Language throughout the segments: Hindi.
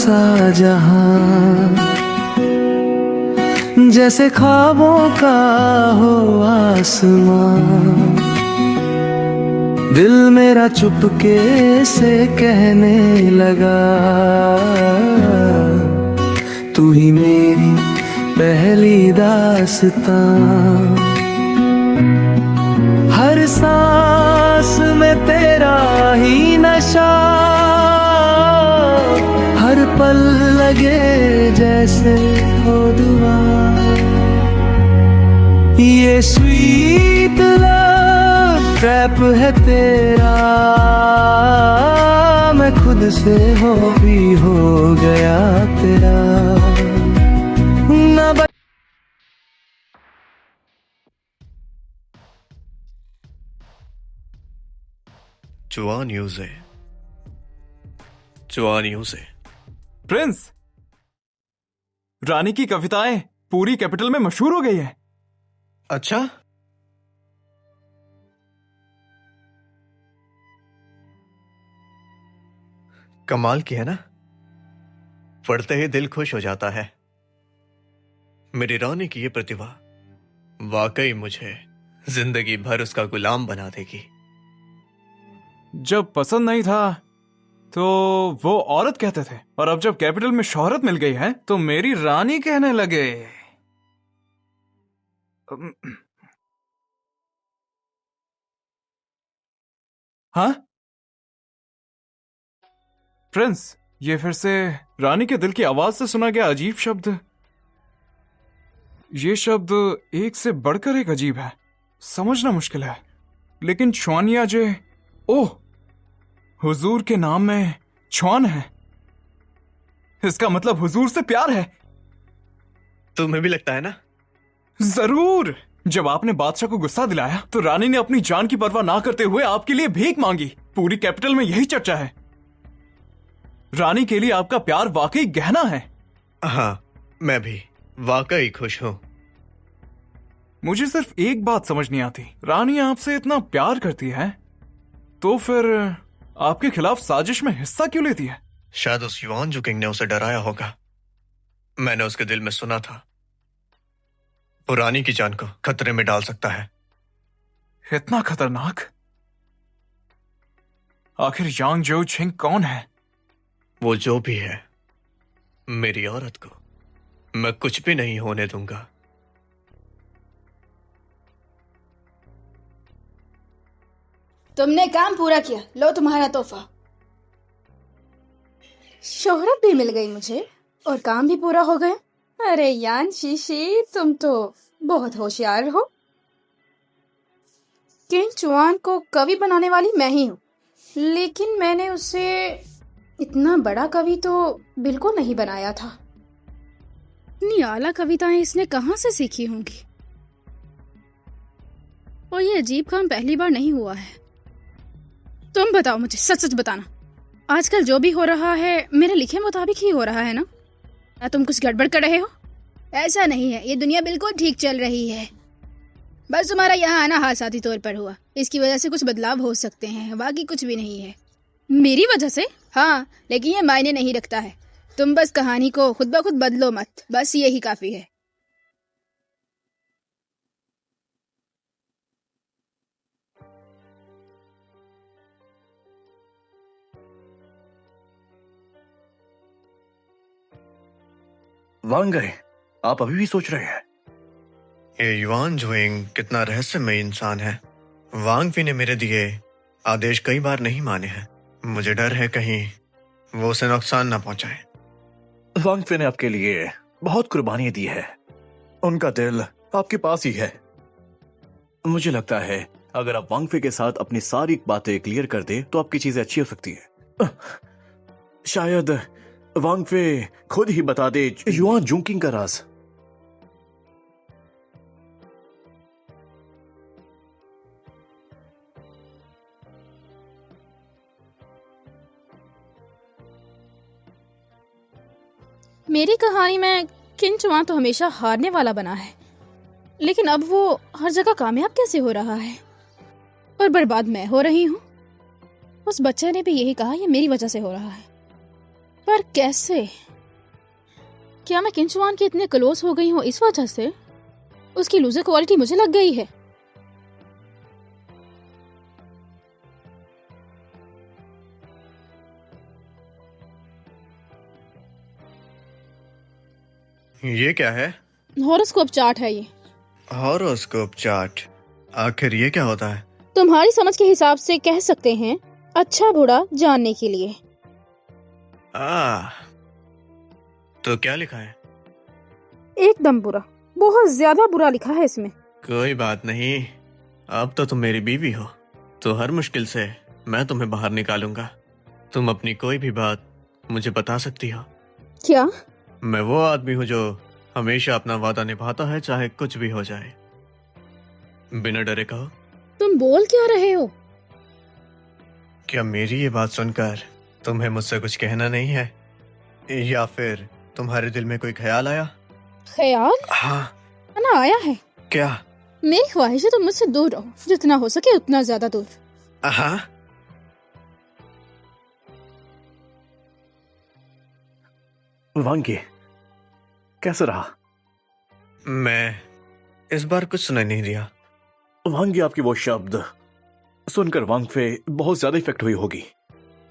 सा जहां, जैसे ख्वाबों का हो आसमां। दिल मेरा चुपके से कहने लगा, तू ही मेरी पहली दास्तां। हर सांस में तेरा ही नशा, हर पल लगे जैसे हो दुआ। ये स्वीट लव ट्रैप है तेरा, मैं खुद से भी हो गया तेरा। ना जुआ न्यूज़ है, जुआ न्यूज़ है। प्रिंस, रानी की कविताएं पूरी कैपिटल में मशहूर हो गई है। अच्छा, कमाल की है ना, पढ़ते ही दिल खुश हो जाता है। मेरी रानी की ये प्रतिभा वाकई मुझे जिंदगी भर उसका गुलाम बना देगी। जब पसंद नहीं था तो वो औरत कहते थे, और अब जब कैपिटल में शोहरत मिल गई है तो मेरी रानी कहने लगे। हाँ प्रिंस, ये फिर से रानी के दिल की आवाज से सुना गया अजीब शब्द। ये शब्द एक से बढ़कर एक अजीब है, समझना मुश्किल है। लेकिन छुआनिया जे, ओह, हुजूर के नाम में छुआन है। इसका मतलब हुजूर से प्यार है। तुम्हें भी लगता है ना? जरूर। जब आपने बादशाह को गुस्सा दिलाया तो रानी ने अपनी जान की परवाह ना करते हुए आपके लिए भीख मांगी। पूरी कैपिटल में यही चर्चा है। रानी के लिए आपका प्यार वाकई गहना है। हाँ, मैं भी वाकई खुश हूं। मुझे सिर्फ एक बात समझ नहीं आती, रानी आपसे इतना प्यार करती है तो फिर आपके खिलाफ साजिश में हिस्सा क्यों लेती है? शायद उस युआन जो किंग ने उसे डराया होगा। मैंने उसके दिल में सुना था वो रानी की जान को खतरे में डाल सकता है। इतना खतरनाक? आखिर यांग जो छिंग कौन है? वो जो भी है, मेरी औरत को मैं कुछ भी नहीं होने दूंगा। तुमने काम पूरा किया, लो तुम्हारा तोहफा। शोहरत भी मिल गई मुझे और काम भी पूरा हो गया। अरे यान शीशी, तुम तो बहुत होशियार हो। किंग चुआन को कवि बनाने वाली मैं ही हूँ, लेकिन मैंने उसे इतना बड़ा कवि तो बिल्कुल नहीं बनाया था। इतनी आला कविताएं इसने कहाँ से सीखी होंगी? और ये अजीब काम पहली बार नहीं हुआ है। तुम बताओ मुझे, सच सच बताना, आजकल जो भी हो रहा है मेरे लिखे मुताबिक ही हो रहा है ना? क्या तुम कुछ गड़बड़ कर रहे हो? ऐसा नहीं है, ये दुनिया बिल्कुल ठीक चल रही है। बस तुम्हारा यहाँ आना हादसाती तौर पर हुआ, इसकी वजह से कुछ बदलाव हो सकते हैं, बाकी कुछ भी नहीं है। मेरी वजह से? हाँ, लेकिन ये मायने नहीं रखता है। तुम बस कहानी को खुद ब खुद बदलो मत, बस यही काफी है। वांग गए, आप अभी भी सोच रहे हैं? ये युआन जुएंग कितना रहस्यमय इंसान है। वांग फी ने मेरे दिए आदेश कई बार नहीं माने हैं। मुझे डर है कहीं वो उसे नुकसान ना पहुंचाए। वांग फे ने आपके लिए बहुत कुर्बानियां दी है, उनका दिल आपके पास ही है। मुझे लगता है अगर आप वांग फे के साथ अपनी सारी बातें क्लियर कर दे तो आपकी चीजें अच्छी हो सकती है। शायद वांग फे खुद ही बता दे युआन जुंकिंग का राज। मेरी कहानी में किंग चुआन तो हमेशा हारने वाला बना है, लेकिन अब वो हर जगह कामयाब कैसे हो रहा है और बर्बाद मैं हो रही हूँ। उस बच्चे ने भी यही कहा, ये मेरी वजह से हो रहा है, पर कैसे? क्या मैं किंचवान के इतने क्लोज हो गई हूँ इस वजह से? उसकी लूजर क्वालिटी मुझे लग गई है। ये क्या है? हॉरोस्कोप चार्ट है ये। Horoscope chart? आखिर ये क्या होता है? तुम्हारी समझ के हिसाब से कह सकते हैं अच्छा बुरा जानने के लिए। तो क्या लिखा है? एकदम बुरा, बहुत ज्यादा बुरा लिखा है इसमें। कोई बात नहीं, अब तो तुम मेरी बीवी हो, तो हर मुश्किल से मैं तुम्हें बाहर निकालूंगा। तुम अपनी कोई भी बात मुझे बता सकती हो। क्या? मैं वो आदमी हूँ जो हमेशा अपना वादा निभाता है, चाहे कुछ भी हो जाए। बिना डरे कहो। तुम बोल क्या रहे हो? क्या मेरी ये बात सुनकर तुम्हें मुझसे कुछ कहना नहीं है, या फिर तुम्हारे दिल में कोई ख्याल आया? ख्याल? हाँ। ना आया है। क्या? मेरी ख्वाहिश है तुम मुझसे दूर रहो, जितना हो सके उतना ज्यादा दूर। हाँ। वांगी, कैसा रहा? मैं इस बार कुछ सुनाई नहीं दिया। वांगी, आपकी वो शब्द सुनकर वांगफे बहुत ज्यादा इफेक्ट हुई होगी।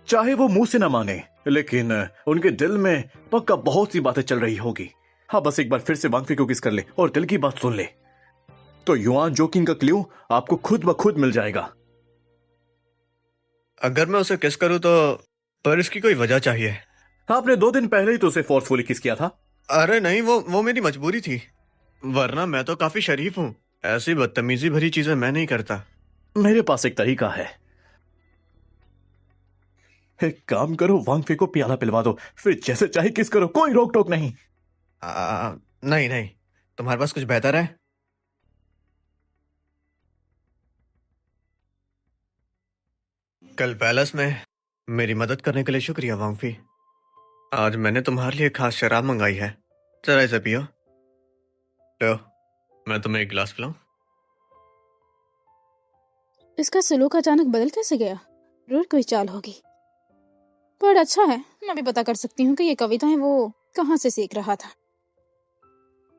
चाहे वो मुंह से ना माने, लेकिन उनके दिल में पक्का बहुत सी बातें चल रही होगी। हाँ, बस एक बार फिर से वांगफे को किस कर ले और दिल की बात सुन ले, तो युआन जोकिंग का क्लू आपको खुद ब खुद मिल जाएगा। अगर मैं उसे किस करूं तो, पर इसकी कोई वजह चाहिए। आपने 2 दिन पहले ही तो उसे फोर्सफुली किस किया था। अरे नहीं, वो मेरी मजबूरी थी, वरना मैं तो काफी शरीफ हूँ। ऐसी बदतमीजी भरी चीजें मैं नहीं करता। मेरे पास एक तरीका है। एक काम करो, वांगफे को प्याला पिलवा दो, फिर जैसे चाहे किस करो, कोई रोक टोक नहीं। नहीं नहीं, तुम्हारे पास कुछ बेहतर है? कल पैलेस में मेरी मदद करने के लिए शुक्रिया वांगफी। आज मैंने तुम्हारे लिए खास शराब मंगाई है, जरा इसे पियो। लो, मैं तुम्हें एक गिलास पिलाऊं? इसका सलूक अचानक बदल कैसे गया? जरूर कोई चाल होगी, पर अच्छा है मैं भी पता कर सकती हूँ कि ये कविताएं वो कहाँ से सीख रहा था।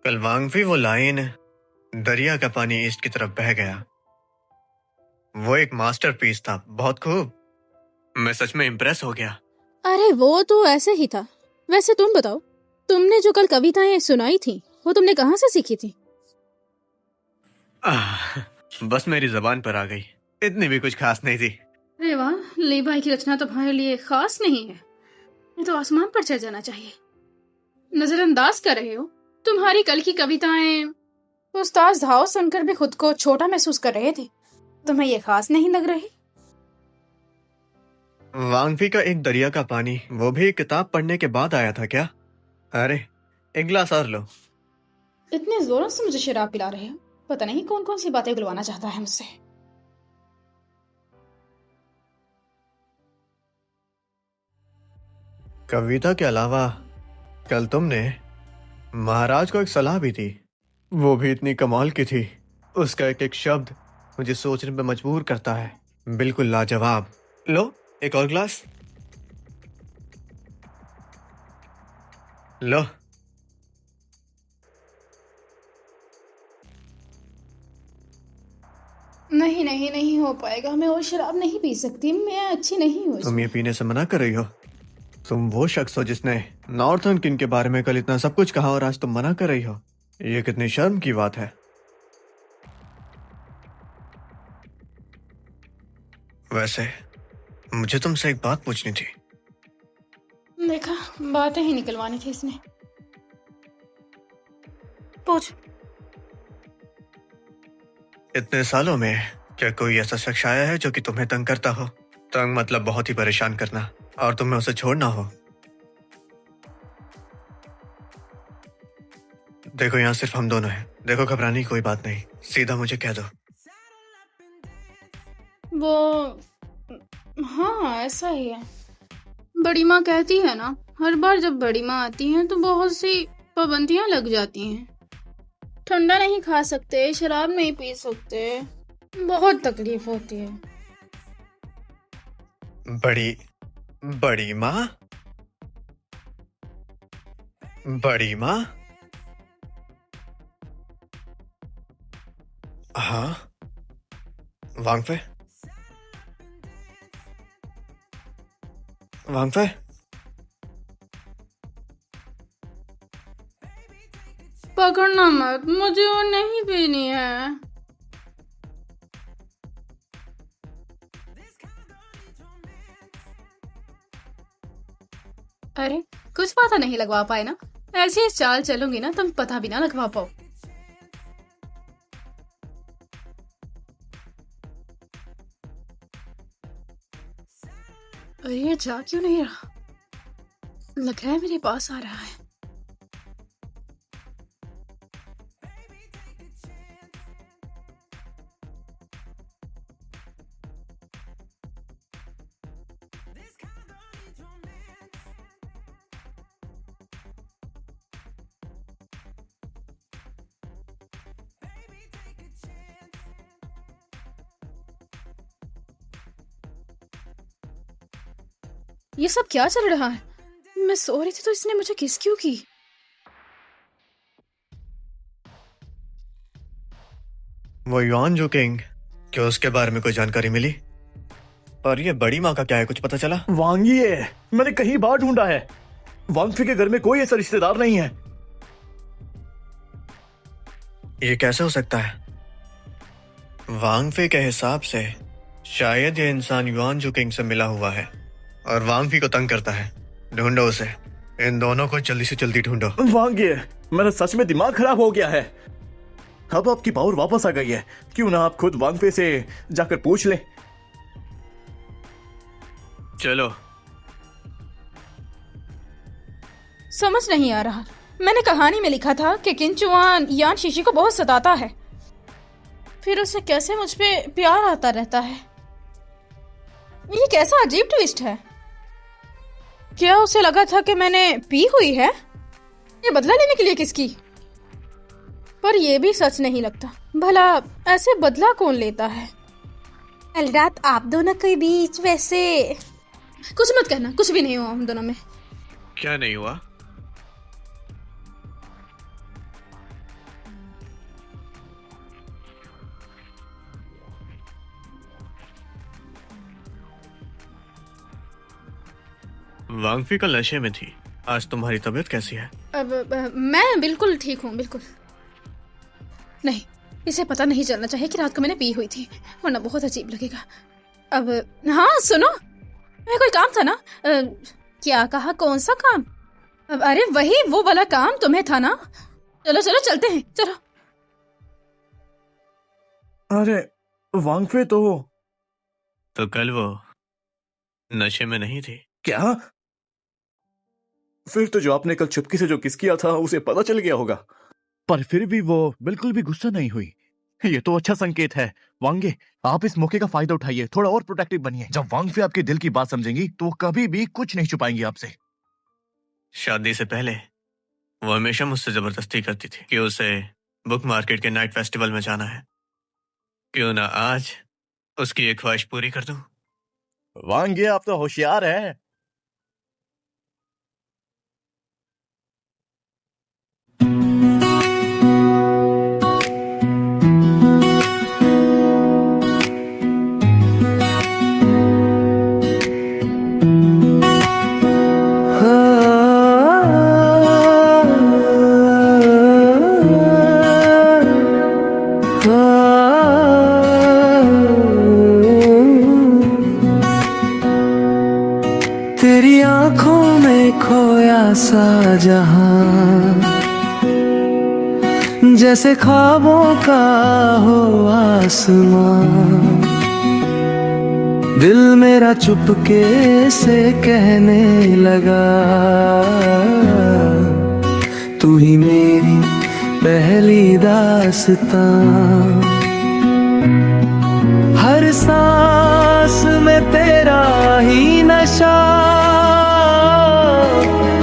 कल वांगफी वो लाइन, दरिया का पानी ईस्ट की तरफ बह गया, वो एक मास्टरपीस था, बहुत खूब। मैं सच में इम्प्रेस हो गया। अरे वो तो ऐसे ही था। वैसे तुम बताओ, तुमने जो कल कविताएं सुनाई थी वो तुमने कहाँ से सीखी थी? बस मेरी जबान पर आ गई, इतनी भी कुछ खास नहीं थी। अरे वाह, लीबाई की रचना तुम्हारे लिए खास नहीं है, ये तो आसमान पर चढ़ जाना चाहिए। नजरअंदाज कर रहे हो? तुम्हारी कल की कविताएं उस्ताद धाओ सुनकर भी खुद को छोटा महसूस कर रहे थे। तुम्हें ये खास नहीं लग रही? वांगफी का एक दरिया का पानी, वो भी एक किताब पढ़ने के बाद आया था क्या? अरे एक गिलास और लो। इतने जोरों से मुझे शराब पिला रहे हो, पता नहीं कौन कौन सी बातें उगलवाना चाहता है मुझसे। कविता के अलावा कल तुमने महाराज को एक सलाह भी दी, वो भी इतनी कमाल की थी। उसका एक एक शब्द मुझे सोचने पे मजबूर करता है, बिल्कुल लाजवाब। लो एक और गिलास लो। नहीं नहीं नहीं हो पाएगा, मैं वो शराब नहीं पी सकती, मैं अच्छी नहीं हूँ। तुम ये पीने से मना कर रही हो? तुम वो शख्स हो जिसने नॉर्थर्न किंग के बारे में कल इतना सब कुछ कहा और आज तुम मना कर रही हो, ये कितनी शर्म की बात है। वैसे मुझे तुमसे एक बात पूछनी थी। देखा, बातें ही निकलवानी थी इसने। पूछ। इतने सालों में क्या कोई ऐसा शख्स आया है जो कि तुम्हें तंग करता हो? तंग मतलब बहुत ही परेशान करना, और तुम्हें उसे छोड़ना हो? देखो यहाँ सिर्फ हम दोनों हैं, देखो घबराने की कोई बात नहीं, सीधा मुझे कह दो। वो हाँ ऐसा ही है। बड़ी माँ कहती है ना, हर बार जब बड़ी माँ आती है तो बहुत सी पाबंदियां लग जाती हैं। ठंडा नहीं खा सकते, शराब नहीं पी सकते, बहुत तकलीफ होती है। बड़ी माँ? बड़ी माँ? हाँ, वांगफे? वांगफे? पकड़ना मत, मुझे वो नहीं पीनी है। अरे कुछ पता नहीं लगवा पाए ना, ऐसी चाल चलूंगी ना तुम पता भी ना लगवा पाओ। अरे ये जा क्यों नहीं रहा? लग रहा है मेरे पास आ रहा है। ये सब क्या चल रहा है? मैं सो रही थी तो इसने मुझे किस क्यों की? वो युआन जो किंग, क्या उसके बारे में कोई जानकारी मिली? और ये बड़ी माँ का क्या है, कुछ पता चला? वांगी है, मैंने कहीं बाहर ढूंढा है। वांगफे के घर में कोई ऐसा रिश्तेदार नहीं है। ये कैसे हो सकता है? वांगफे के हिसाब से शायद ये इंसान युआन जो किंग से मिला हुआ है और वांगफी को तंग करता है। ढूंढो उसे, इन दोनों को जल्दी से जल्दी ढूंढो। वांगी है, मेरा सच में दिमाग खराब हो गया है। अब आपकी पावर वापस आ गई है, क्यों ना आप खुद वांगफे से जाकर पूछ लें। चलो। समझ नहीं आ रहा। मैंने कहानी में लिखा था कि किंचुआन यान शीशी को बहुत सताता है, फिर उसे कैसे मुझ पे प्यार आता रहता है। ये कैसा अजीब ट्विस्ट है। क्या उसे लगा था कि मैंने पी हुई है? ये बदला लेने के लिए किसकी? पर यह भी सच नहीं लगता। भला ऐसे बदला कौन लेता है? कल रात आप दोनों के बीच वैसे कुछ मत कहना, कुछ भी नहीं हुआ हम दोनों में। क्या नहीं हुआ? वांगफी कल नशे में थी। आज तुम्हारी तबीयत कैसी है? मैं बिल्कुल ठीक हूँ, बिल्कुल नहीं। इसे पता नहीं चलना चाहिए कि रात को मैंने पी हुई थी, वरना बहुत अजीब लगेगा। अब हाँ सुनो, मैं कोई काम था ना? क्या कहा? कौन सा काम? अरे वही वो वाला काम तुम्हें था ना? चलो चलो चलते हैं, चलो। अरे वांगफे तो कल वो नशे में नहीं थी? क्या? फिर तो जो आपने कल चुपके से जो किस किया था उसे पता चल गया होगा। पर फिर भी वो बिल्कुल भी गुस्सा नहीं हुई। ये तो अच्छा संकेत है। वांगे, आप इस मौके का फायदा उठाइए, थोड़ा और प्रोटेक्टिव बनिए। जब वांगफे आपके दिल की बात समझेंगी तो वो कभी भी कुछ नहीं छुपाएंगी आपसे। शादी से पहले वो हमेशा मुझसे जबरदस्ती करती थी कि उसे बुक मार्केट के नाइट फेस्टिवल में जाना है। क्यों ना आज उसकी एक ख्वाहिश पूरी कर दूं? वांगे, आप तो होशियार हैं। तेरी आंखों में खोया सा जहां, जैसे ख्वाबों का हो आसमां। दिल मेरा चुपके से कहने लगा, तू ही मेरी पहली दास्तां। हर सांस में तेरा ही नशा,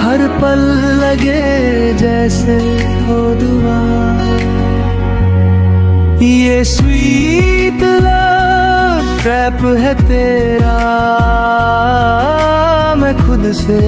हर पल लगे जैसे हो दुआ। ये स्वीट लव ट्रैप है तेरा, मैं खुद से